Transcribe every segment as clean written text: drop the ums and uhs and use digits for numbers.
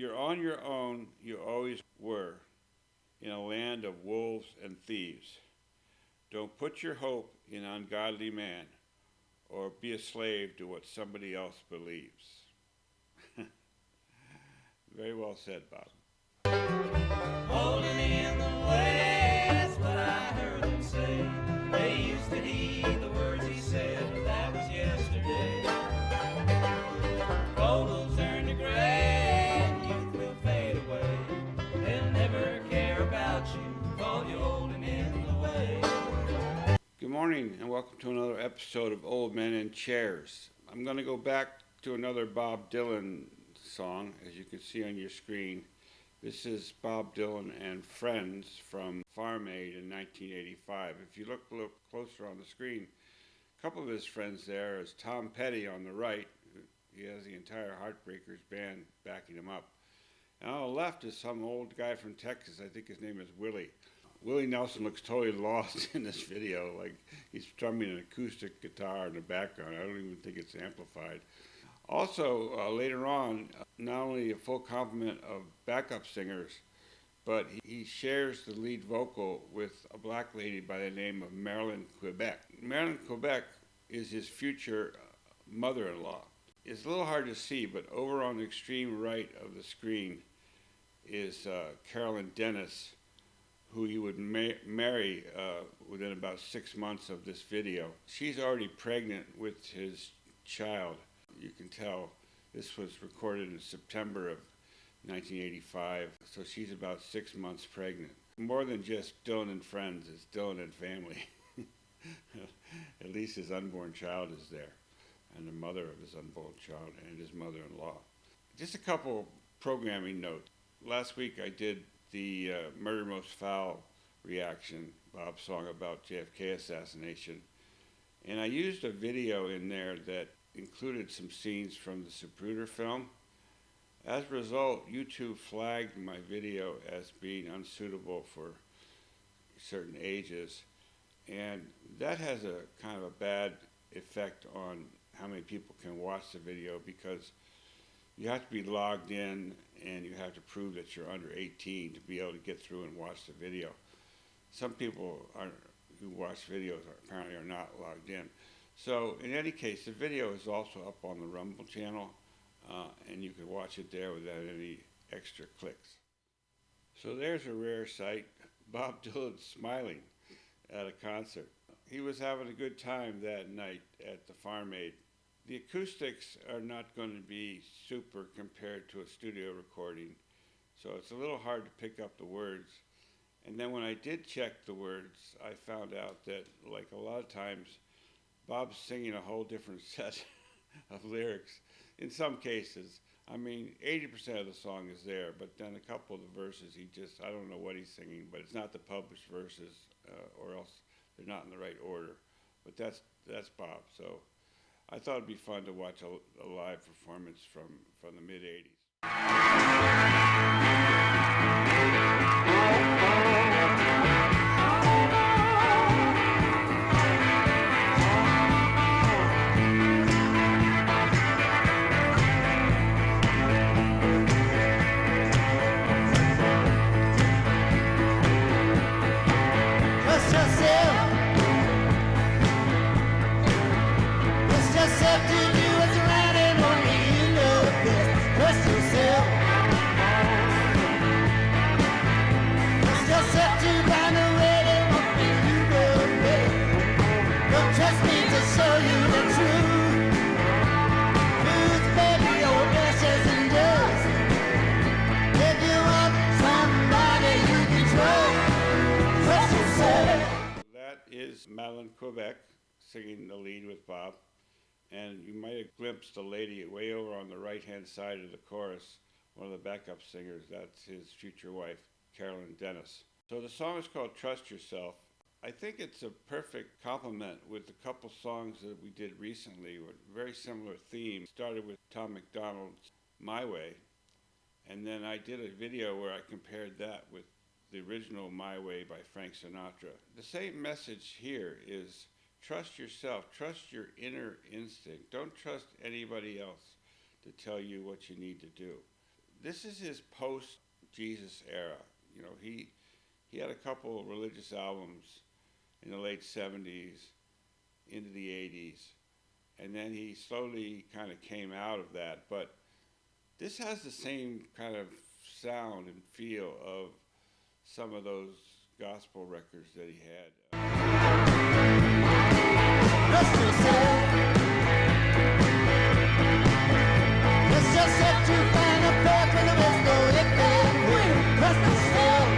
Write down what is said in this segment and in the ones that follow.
You're on your own, you always were, in a land of wolves and thieves. Don't put your hope in ungodly man, or be a slave to what somebody else believes. Very well said, Bob. Holding in the way, that's what I heard them say. They used to heed the words he said, but that was yesterday. Gold will turn to gray, and youth will fade away. They'll never care about you, call you holding in the way. Good morning, and welcome to another episode of Old Men in Chairs. I'm going to go back to another Bob Dylan song, as you can see on your screen. This is Bob Dylan and Friends from Farm Aid in 1985. If you look a little closer on the screen, a couple of his friends there is Tom Petty on the right. He has the entire Heartbreakers band backing him up. And on the left is some old guy from Texas. I think his name is Willie. Willie Nelson looks totally lost in this video, like he's strumming an acoustic guitar in the background. I don't even think it's amplified. Also, later on, not only a full complement of backup singers, but he shares the lead vocal with a black lady by the name of Marilyn Quebec. Marilyn Quebec is his future mother-in-law. It's a little hard to see, but over on the extreme right of the screen is Carolyn Dennis, who he would marry within about 6 months of this video. She's already pregnant with his child. You can tell this was recorded in September of 1985, so she's about 6 months pregnant. More than just Dylan and Friends, it's Dylan and family. At least his unborn child is there, and the mother of his unborn child and his mother-in-law. Just a couple programming notes. Last week I did the Murder Most Foul reaction, Bob's song about JFK assassination, and I used a video in there that included some scenes from the Zapruder film. As a result, YouTube flagged my video as being unsuitable for certain ages, and that has a kind of a bad effect on how many people can watch the video, because you have to be logged in and you have to prove that you're under 18 to be able to get through and watch the video. Some people who watch videos apparently are not logged in. So in any case, the video is also up on the Rumble channel, and you can watch it there without any extra clicks. So there's a rare sight. Bob Dylan smiling at a concert. He was having a good time that night at the Farm Aid. The acoustics are not going to be super compared to a studio recording, so it's a little hard to pick up the words. And then when I did check the words, I found out that, like a lot of times, Bob's singing a whole different set of lyrics. In some cases, I mean, 80% of the song is there, but then a couple of the verses, I don't know what he's singing, but it's not the published verses, or else they're not in the right order. But that's Bob. So I thought it'd be fun to watch a live performance from the mid-'80s. Marilyn Quebec singing the lead with Bob, and you might have glimpsed the lady way over on the right-hand side of the chorus, one of the backup singers. That's his future wife, Carolyn Dennis. So the song is called Trust Yourself. I think it's a perfect complement with a couple songs that we did recently with very similar themes. Started with Tom MacDonald's My Way, and then I did a video where I compared that with the original My Way by Frank Sinatra. The same message here is trust yourself, trust your inner instinct. Don't trust anybody else to tell you what you need to do. This is his post-Jesus era. You know, he had a couple religious albums in the late 70s into the 80s, and then he slowly kind of came out of that. But this has the same kind of sound and feel of some of those gospel records that he had. It's just set to find a path where there is no if and when. Rest yourself.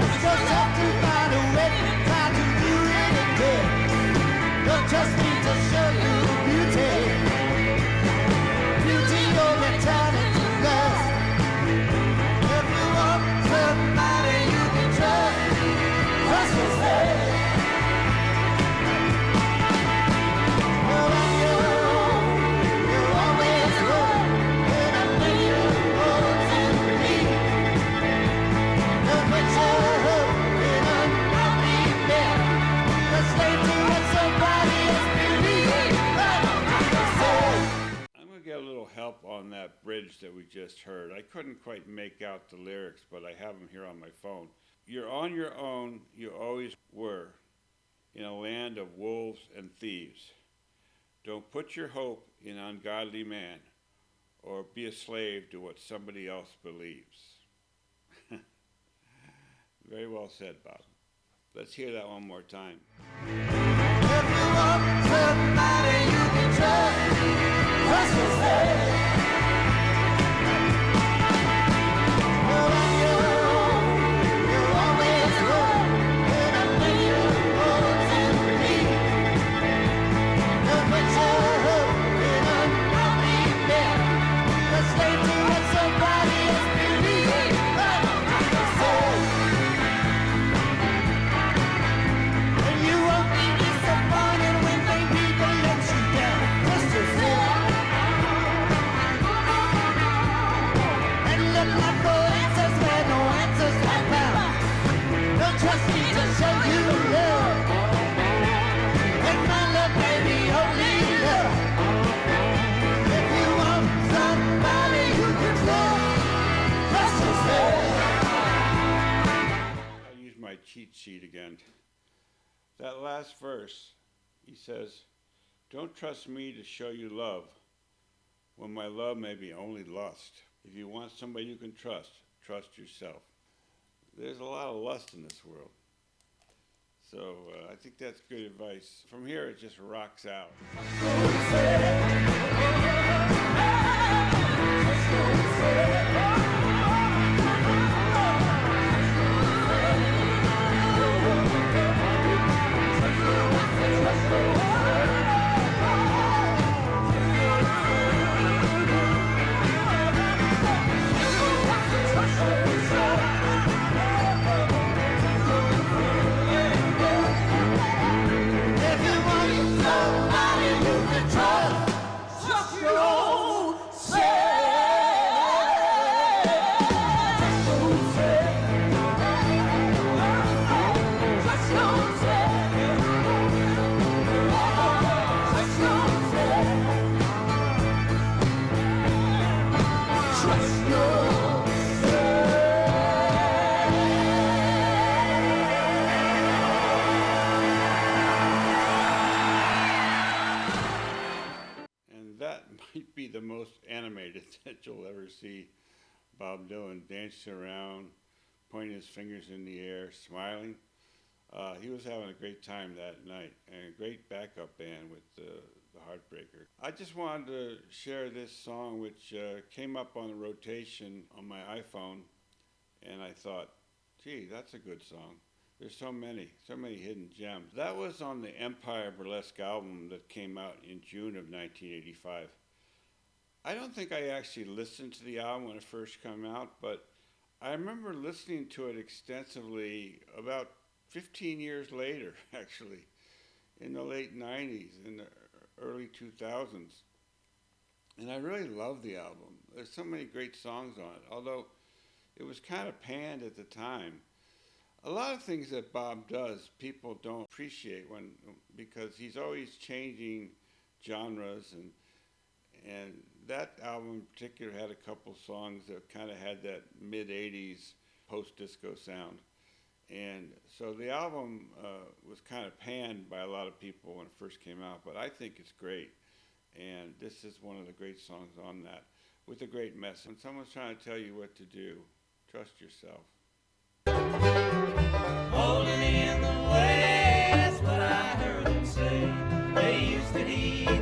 It's just set to find a way, try to do any good. Don't just need to show you beauty. Beauty over eternity lost. If you want somebody you can trust, trust yourself. Get a little help on that bridge that we just heard. I couldn't quite make out the lyrics, but I have them here on my phone. You're on your own, you always were, in a land of wolves and thieves. Don't put your hope in ungodly man, or be a slave to what somebody else believes. Very well said, Bob. Let's hear that one more time. If you want somebody you can trust, trust yourself. You're on your own, you always were, in a million roads and believe. Don't put your hope in ungodly men, a slave to what somebody else believes. Trust yourself. And you won't be disappointed when they people let you down. Trust yourself. Look up for answers where no answers are found. Don't trust me to show you love. And my love, baby, only love. If you want somebody you can love, trust yourself. I'll use my cheat sheet again. That last verse, he says, don't trust me to show you love, when my love may be only lust. If you want somebody you can trust, trust yourself. There's a lot of lust in this world. So I think that's good advice. From here, it just rocks out. Might be the most animated that you'll ever see Bob Dylan dancing around, pointing his fingers in the air, smiling. He was having a great time that night, and a great backup band with the Heartbreakers. I just wanted to share this song, which came up on the rotation on my iPhone, and I thought, gee, that's a good song. There's so many hidden gems. That was on the Empire Burlesque album that came out in June of 1985. I don't think I actually listened to the album when it first came out, but I remember listening to it extensively about 15 years later, actually, in the late 90s, in the early 2000s. And I really love the album. There's so many great songs on it, although it was kind of panned at the time. A lot of things that Bob does, people don't appreciate because he's always changing genres and that album in particular had a couple songs that kind of had that mid-'80s post-disco sound. And so the album was kind of panned by a lot of people when it first came out, but I think it's great. And this is one of the great songs on that, with a great message. When someone's trying to tell you what to do, trust yourself. Holding in the way, that's what I heard them say. They used to heed